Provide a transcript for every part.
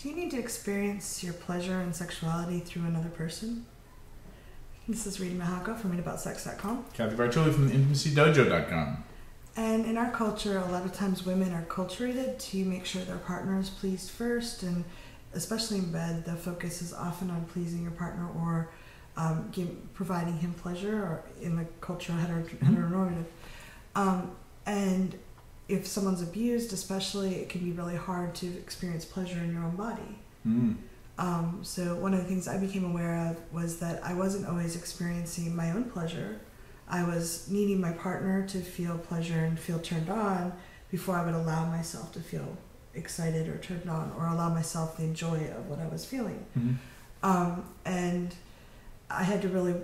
Do you need to experience your pleasure and sexuality through another person? This is Reid from readaboutsex.com. Cathy from intimacydojo.com. And in our culture, a lot of times women are culturated to make sure their partner is pleased first, and especially in bed, the focus is often on pleasing your partner or providing him pleasure, or in the cultural heteronormative. And if someone's abused, especially, it can be really hard to experience pleasure in your own body. So one of the things I became aware of was that I wasn't always experiencing my own pleasure. I was needing my partner to feel pleasure and feel turned on before I would allow myself to feel excited or turned on, or allow myself the joy of what I was feeling. And I had to really,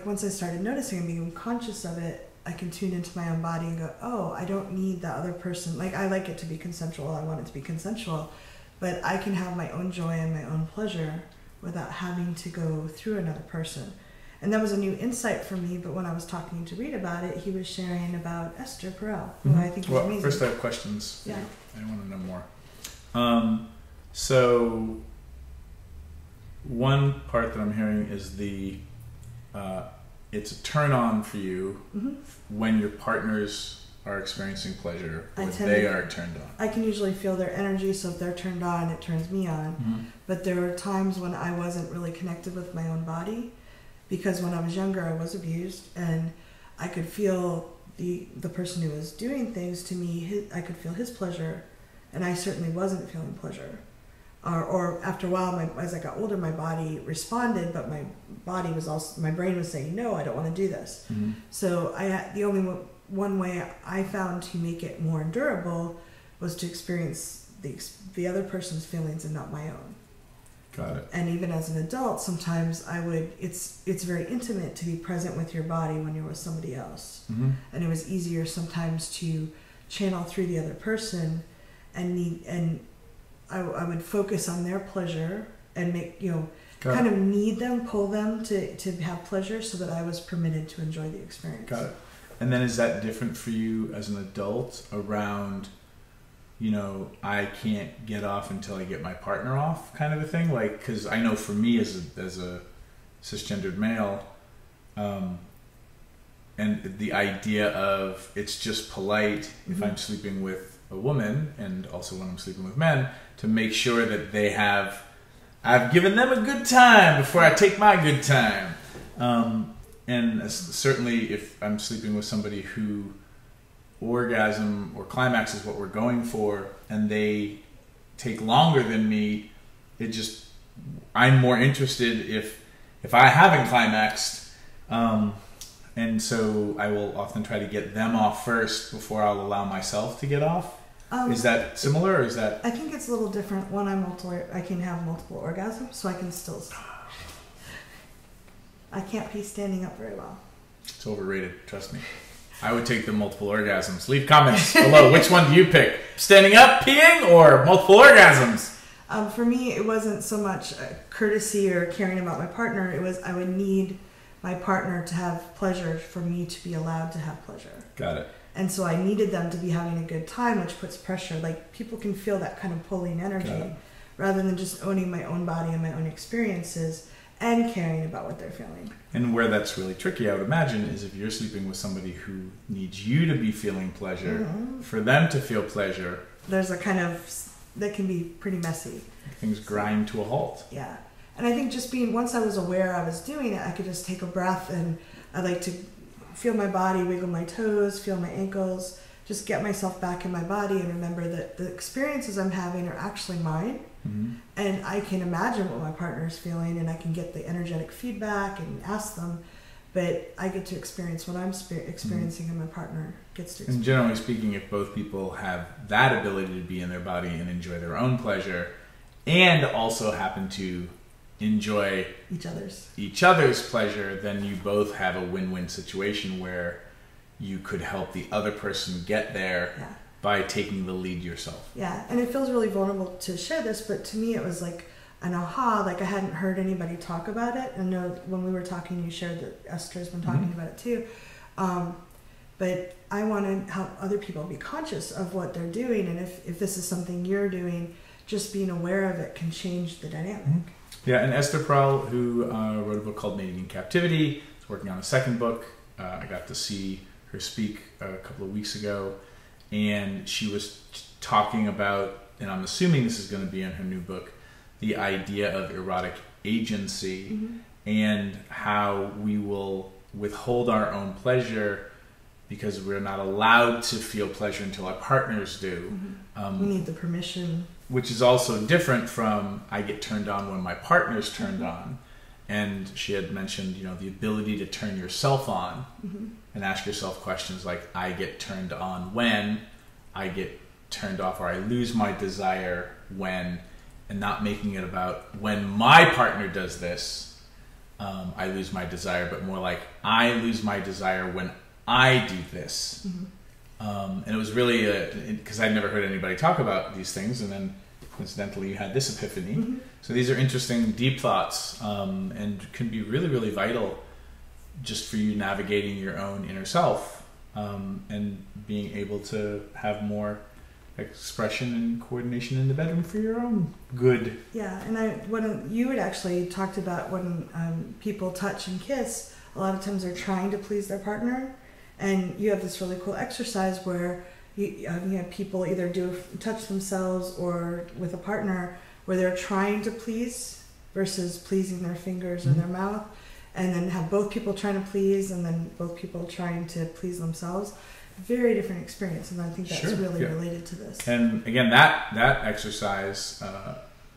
once I started noticing and being conscious of it, I can tune into my own body and go, oh, I don't need the other person. I like it to be consensual. I want it to be consensual. But I can have my own joy and my own pleasure without having to go through another person. And that was a new insight for me, but when I was talking to Reid about it, he was sharing about Esther Perel, who I think is amazing. First I have questions. Yeah. I want to know more. So one part that I'm hearing is it's a turn on for you when your partners are experiencing pleasure, or they are turned on. I can usually feel their energy, so if they're turned on, it turns me on. But there are times when I wasn't really connected with my own body, because when I was younger, I was abused, and I could feel the person who was doing things to me, I could feel his pleasure, and I certainly wasn't feeling pleasure. Or after a while, as I got older, my body responded, but my brain was saying, no, I don't want to do this. So the only one way I found to make it more endurable was to experience the other person's feelings and not my own. Got it. And even as an adult, sometimes it's very intimate to be present with your body when you're with somebody else. And it was easier sometimes to channel through the other person and I would focus on their pleasure and need them, pull them to have pleasure, so that I was permitted to enjoy the experience. Got it. And then is that different for you as an adult around, I can't get off until I get my partner off kind of a thing? Because I know for me as a cisgendered male, and the idea of it's just polite if I'm sleeping with a woman, and also when I'm sleeping with men, to make sure that I've given them a good time before I take my good time. And certainly if I'm sleeping with somebody who orgasm or climax is what we're going for, and they take longer than me, I'm more interested if I haven't climaxed. And so I will often try to get them off first before I'll allow myself to get off. Is that similar, or is that? I think it's a little different. One, I can have multiple orgasms, so I can still. I can't pee standing up very well. It's overrated, trust me. I would take the multiple orgasms. Leave comments below. Which one do you pick? Standing up, peeing, or multiple orgasms? For me, it wasn't so much courtesy or caring about my partner. It was I would need my partner to have pleasure for me to be allowed to have pleasure. Got it. And so I needed them to be having a good time, which puts pressure. People can feel that kind of pulling energy, rather than just owning my own body and my own experiences and caring about what they're feeling. And where that's really tricky, I would imagine, is if you're sleeping with somebody who needs you to be feeling pleasure, for them to feel pleasure. There's a kind of, that can be pretty messy. Things grind to a halt. Yeah. And I think once I was aware I was doing it, I could just take a breath, and I like to feel my body, wiggle my toes, feel my ankles, just get myself back in my body and remember that the experiences I'm having are actually mine. And I can imagine what my partner is feeling, and I can get the energetic feedback and ask them, but I get to experience what I'm experiencing and my partner gets to experience. And generally speaking, if both people have that ability to be in their body and enjoy their own pleasure, and also happen to enjoy each other's pleasure, then you both have a win-win situation where you could help the other person get there by taking the lead yourself. Yeah, and it feels really vulnerable to share this, but to me it was like an aha, I hadn't heard anybody talk about it. I know when we were talking, you shared that Esther's been talking about it too. But I want to help other people be conscious of what they're doing, and if this is something you're doing, just being aware of it can change the dynamic. Yeah, and Esther Perel, who wrote a book called Mating in Captivity, is working on a second book. I got to see her speak a couple of weeks ago, and she was talking about, and I'm assuming this is going to be in her new book, the idea of erotic agency and how we will withhold our own pleasure because we're not allowed to feel pleasure until our partners do. We need the permission. Which is also different from I get turned on when my partner's turned on. And she had mentioned, you know, the ability to turn yourself on and ask yourself questions like, I get turned on when, I get turned off, or I lose my desire when, and not making it about when my partner does this, I lose my desire, but more like I lose my desire when I do this. And it was really, because I'd never heard anybody talk about these things, and then coincidentally you had this epiphany. So these are interesting, deep thoughts, and can be really, really vital just for you navigating your own inner self, and being able to have more expression and coordination in the bedroom for your own good. Yeah, and when you had actually talked about when people touch and kiss, a lot of times they're trying to please their partner, and you have this really cool exercise where you have people either touch themselves or with a partner where they're trying to please versus pleasing their fingers or their mouth, and then have both people trying to please and then both people trying to please themselves. Very different experience, and I think that's really related to this. And again, that exercise,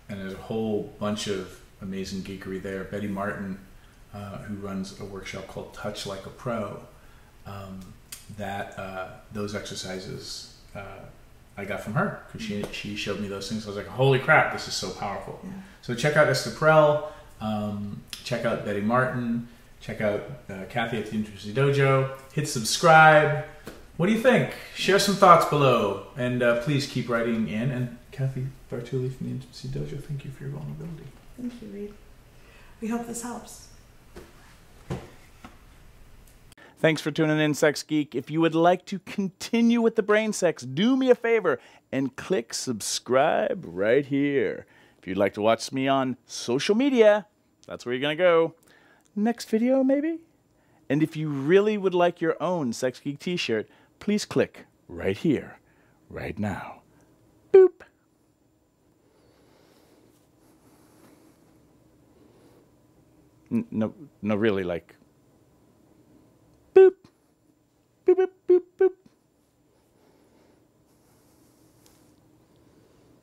and there's a whole bunch of amazing geekery there. Betty Martin, who runs a workshop called Touch Like a Pro, those exercises I got from her because she showed me those things. I was like, holy crap, this is so powerful. So check out Esther Perel, check out Betty Martin, check out Cathy at the Intimacy Dojo, hit subscribe. What do you think? Share some thoughts below, and please keep writing in. And Cathy Bartuli from the Intimacy Dojo, thank you for your vulnerability. Thank you, Reid. We hope this helps. Thanks for tuning in, Sex Geek. If you would like to continue with the brain sex, do me a favor and click subscribe right here. If you'd like to watch me on social media, that's where you're going to go. Next video, maybe? And if you really would like your own Sex Geek t-shirt, please click right here, right now. Boop. No, really, like...